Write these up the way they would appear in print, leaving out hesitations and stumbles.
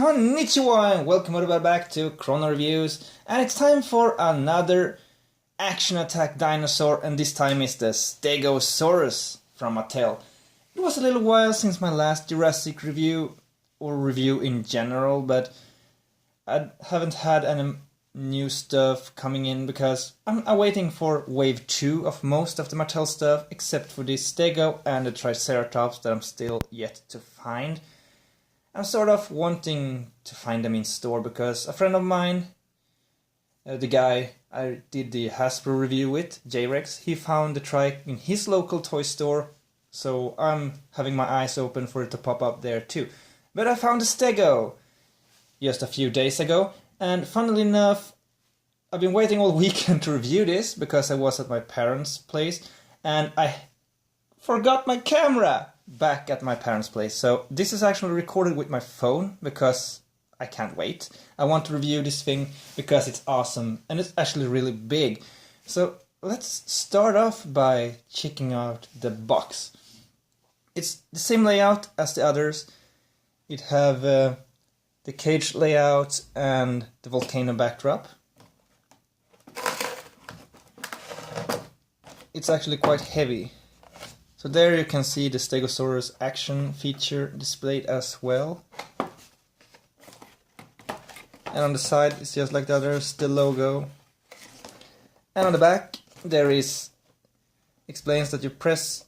Konnichiwa and welcome everybody back to Chrono Reviews, and it's time for another action attack dinosaur, and this time it's the Stegosaurus from Mattel. It was a little while since my last Jurassic review, or review in general, but I haven't had any new stuff coming in because I'm waiting for wave 2 of most of the Mattel stuff, except for this Stego and the Triceratops that I'm still yet to find. I'm sort of wanting to find them in store because a friend of mine, the guy I did the Hasbro review with, J-Rex, he found the trike in his local toy store, so I'm having my eyes open for it to pop up there too. But I found a Stego just a few days ago, and funnily enough, I've been waiting all weekend to review this because I was at my parents' place and I forgot my camera back at my parents' place. So this is actually recorded with my phone because I can't wait. I want to review this thing because it's awesome and it's actually really big. So let's start off by checking out the box. It's the same layout as the others. It have the cage layout and the volcano backdrop. It's actually quite heavy. So there you can see the Stegosaurus action feature displayed as well. And on the side it's just like the others, the logo. And on the back there explains that you press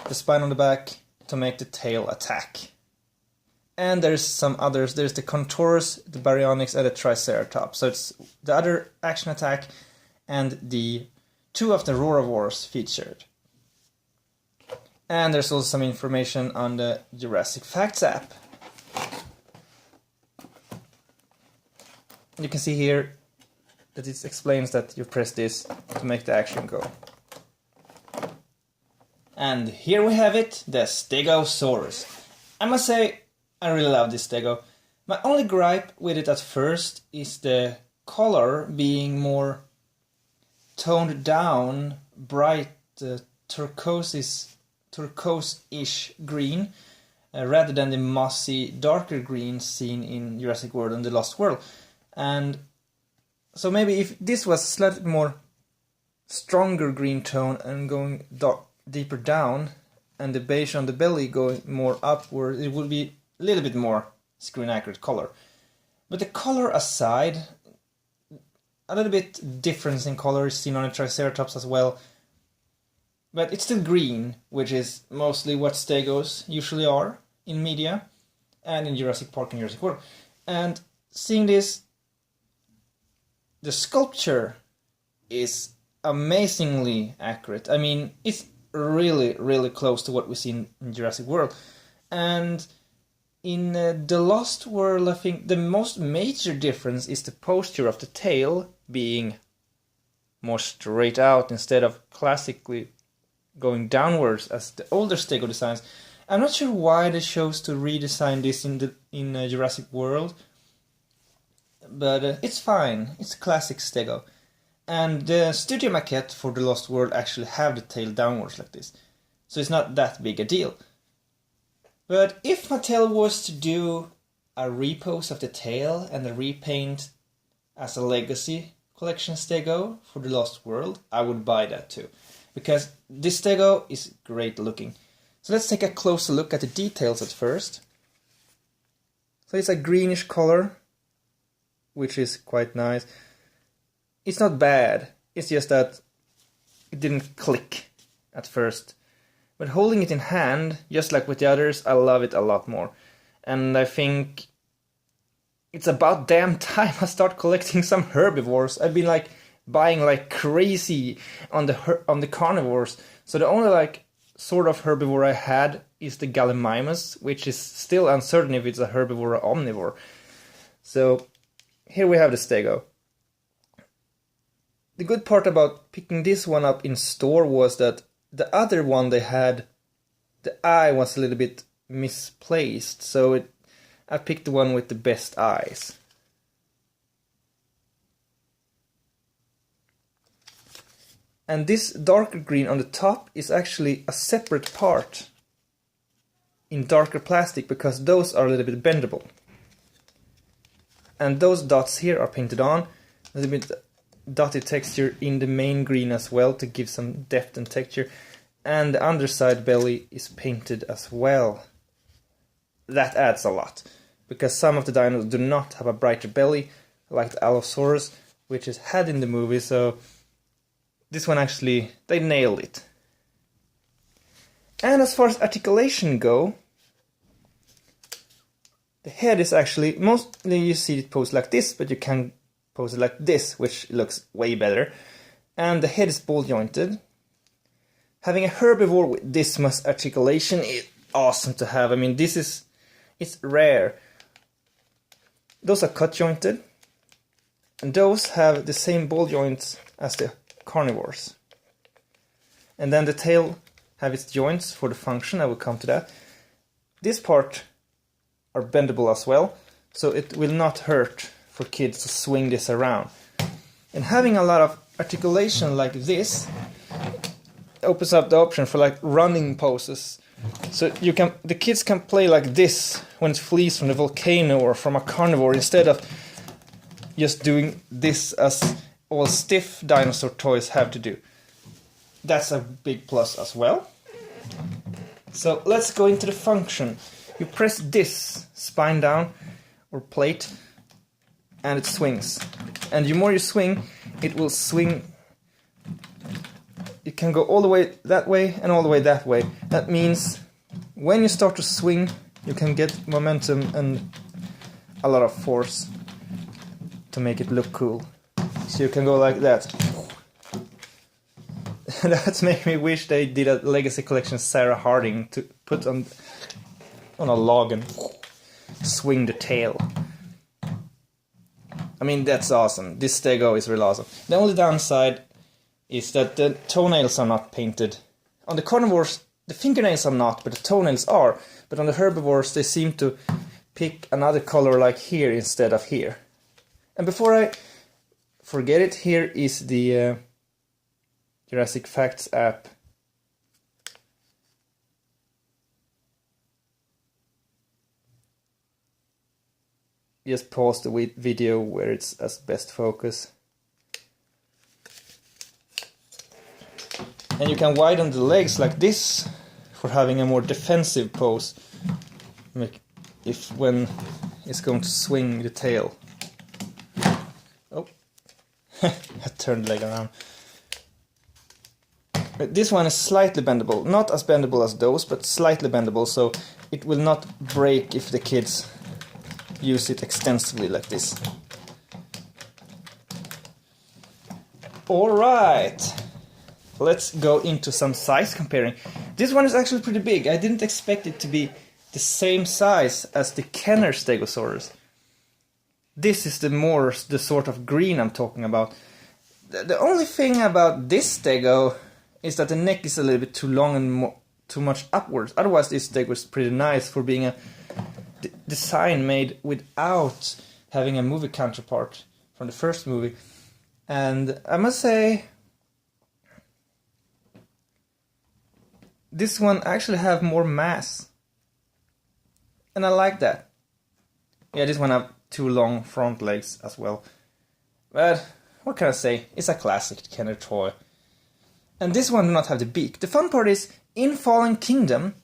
the spine on the back to make the tail attack. And there's some others, there's the Contours, the Baryonyx and the Triceratops. So it's the other action attack and the two of the Rorovores featured. And there's also some information on the Jurassic Facts app. You can see here that it explains that you press this to make the action go. And here we have it, the Stegosaurus. I must say, I really love this Stego. My only gripe with it at first is the color being more toned down, bright turquoise-ish green, rather than the mossy, darker green seen in Jurassic World and the Lost World. And so maybe if this was slightly more stronger green tone and going deeper down, and the beige on the belly going more upward, it would be a little bit more screen accurate color. But the color aside, a little bit difference in color is seen on the Triceratops as well. But it's still green, which is mostly what Stegos usually are in media and in Jurassic Park and Jurassic World. And seeing this, the sculpture is amazingly accurate. I mean, it's really, really close to what we see in Jurassic World. And in the Lost World, I think the most major difference is the posture of the tail being more straight out instead of classically going downwards as the older Stego designs. I'm not sure why they chose to redesign this in Jurassic World, but it's fine. It's a classic Stego. And the studio maquette for the Lost World actually have the tail downwards like this, so it's not that big a deal. But if Mattel was to do a repose of the tail and a repaint as a legacy collection Stego for the Lost World, I would buy that too. Because this Stego is great looking. So let's take a closer look at the details at first. So it's a greenish color, which is quite nice. It's not bad, it's just that it didn't click at first. But holding it in hand, just like with the others, I love it a lot more. And I think it's about damn time I start collecting some herbivores. I've been buying like crazy on the carnivores. So the only sort of herbivore I had is the Gallimimus, which is still uncertain if it's a herbivore or omnivore. So here we have the Stego. The good part about picking this one up in store was that the other one they had, the eye was a little bit misplaced, so I picked the one with the best eyes. And this darker green on the top is actually a separate part in darker plastic because those are a little bit bendable. And those dots here are painted on. A little bit dotted texture in the main green as well to give some depth and texture. And the underside belly is painted as well. That adds a lot, because some of the dinos do not have a brighter belly, like the Allosaurus, which is had in the movie, so this one actually, they nailed it. And as far as articulation go, the head is actually, mostly you see it posed like this, but you can pose it like this, which looks way better. And the head is ball jointed. Having a herbivore with this much articulation is awesome to have. I mean, it's rare. Those are cut jointed, and those have the same ball joints as the carnivores. And then the tail have its joints for the function, I will come to that. This part are bendable as well, so it will not hurt for kids to swing this around. And having a lot of articulation like this opens up the option for like running poses. So the kids can play like this when it flees from the volcano or from a carnivore, instead of just doing this as all stiff dinosaur toys have to do. That's a big plus as well. So let's go into the function. You press this spine down or plate and it swings. And the more you swing, it will swing. It can go all the way that way and all the way that way. That means when you start to swing, you can get momentum and a lot of force to make it look cool. So you can go like that. That's making me wish they did a Legacy Collection Sarah Harding to put on a log and swing the tail. I mean, that's awesome. This Stego is really awesome. The only downside is that the toenails are not painted. On the carnivores, the fingernails are not, but the toenails are. But on the herbivores, they seem to pick another color like here instead of here. And before I forget it, here is the Jurassic Facts app. Just pause the video where it's as best focus. And you can widen the legs like this for having a more defensive pose. If when it's going to swing the tail. Oh, I turned the leg around. But this one is slightly bendable. Not as bendable as those, but slightly bendable, so it will not break if the kids use it extensively like this. Alright, let's go into some size comparing. This one is actually pretty big. I didn't expect it to be the same size as the Kenner Stegosaurus. This is the sort of green I'm talking about. The only thing about this Stego is that the neck is a little bit too long and too much upwards. Otherwise this Stego is pretty nice for being a design made without having a movie counterpart from the first movie. And I must say, this one actually have more mass, and I like that. Yeah, this one have two long front legs as well, but what can I say, it's a classic Kenner toy. And this one do not have the beak. The fun part is, in Fallen Kingdom,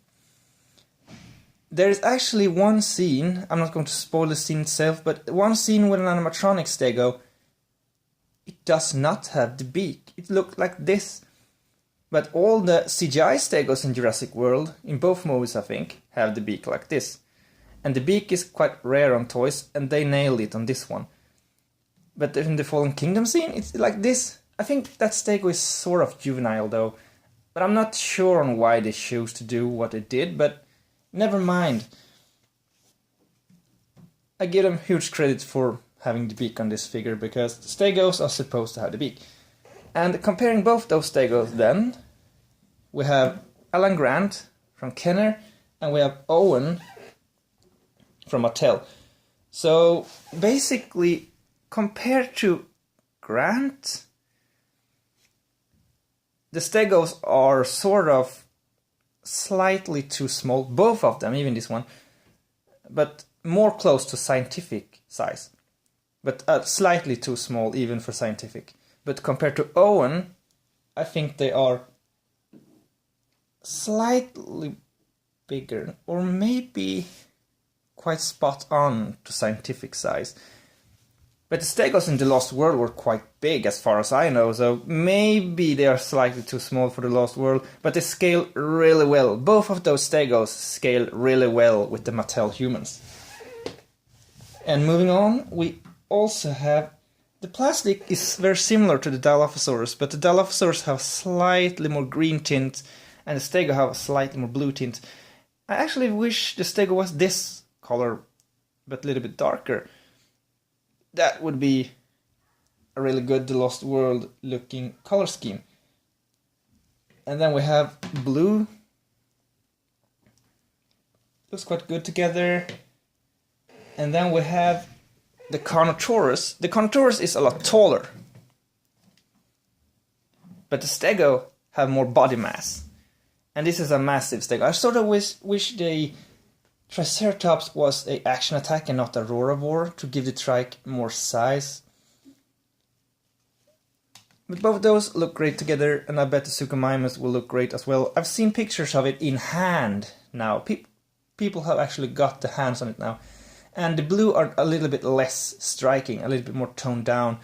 there is actually one scene, I'm not going to spoil the scene itself, but one scene with an animatronic Stego, it does not have the beak. It looked like this. But all the CGI Stegos in Jurassic World, in both movies I think, have the beak like this. And the beak is quite rare on toys, and they nailed it on this one. But in the Fallen Kingdom scene, it's like this. I think that Stego is sort of juvenile though, but I'm not sure on why they chose to do what they did, but never mind. I give them huge credit for having the beak on this figure, because the Stegos are supposed to have the beak. And comparing both those Stegos then, we have Alan Grant from Kenner, and we have Owen from Mattel. So basically, compared to Grant, the Stegos are sort of slightly too small, both of them, even this one, but more close to scientific size. but slightly too small even for scientific. But compared to Owen, I think they are slightly bigger, or maybe quite spot on to scientific size. But the Stegos in the Lost World were quite big as far as I know, so maybe they are slightly too small for the Lost World, but they scale really well. Both of those Stegos scale really well with the Mattel humans. And moving on, we also have... The plastic is very similar to the Dilophosaurus, but the Dilophosaurus have slightly more green tint, and the Stego have a slightly more blue tint. I actually wish the Stego was this color, but a little bit darker. That would be a really good The Lost World looking color scheme. And then we have blue. Looks quite good together. And then we have the Carnotaurus. The Carnotaurus is a lot taller. But the Stego have more body mass. And this is a massive Stego. I sort of wish the Triceratops was an action attack and not a Roravore to give the trike more size. But both of those look great together, and I bet the Suchomimus will look great as well. I've seen pictures of it in hand now. People have actually got the hands on it now. And the blue are a little bit less striking, a little bit more toned down.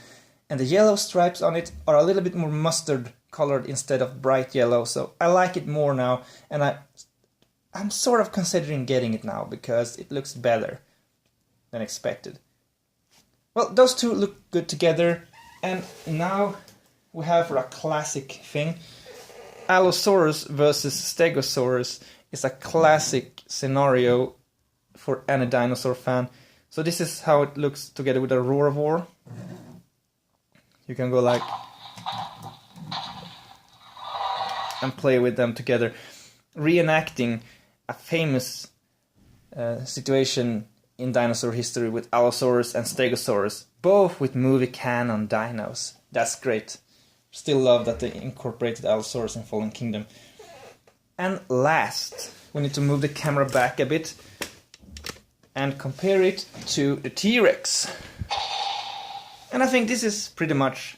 And the yellow stripes on it are a little bit more mustard colored instead of bright yellow. So I like it more now, and I'm sort of considering getting it now because it looks better than expected. Well, those two look good together, and now we have for a classic thing. Allosaurus versus Stegosaurus is a classic scenario for any dinosaur fan. So this is how it looks together with a Roravore. You can go like and play with them together, reenacting a famous situation in dinosaur history with Allosaurus and Stegosaurus, both with movie canon dinos. That's great. Still love that they incorporated Allosaurus in Fallen Kingdom. And last, we need to move the camera back a bit and compare it to the T-Rex. And I think this is pretty much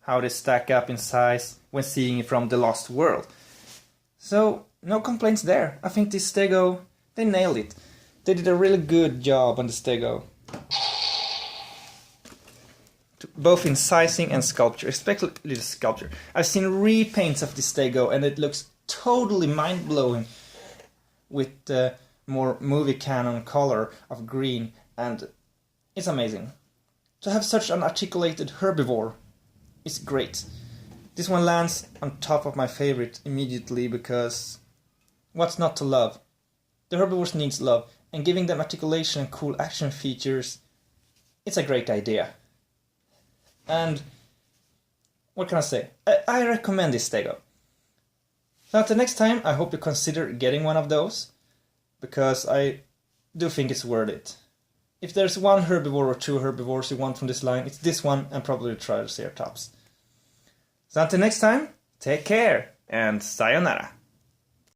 how they stack up in size when seeing it from The Lost World. So, no complaints there. I think this Stego, they nailed it. They did a really good job on the Stego. Both in sizing and sculpture, especially the sculpture. I've seen repaints of the Stego and it looks totally mind-blowing with the more movie canon color of green, and it's amazing. To have such an articulated herbivore is great. This one lands on top of my favorite immediately because what's not to love? The herbivores needs love, and giving them articulation and cool action features, it's a great idea. And what can I say? I recommend this Stego. So until next time, I hope you consider getting one of those, because I do think it's worth it. If there's one herbivore or two herbivores you want from this line, it's this one and probably the Triceratops. So until next time, take care and sayonara.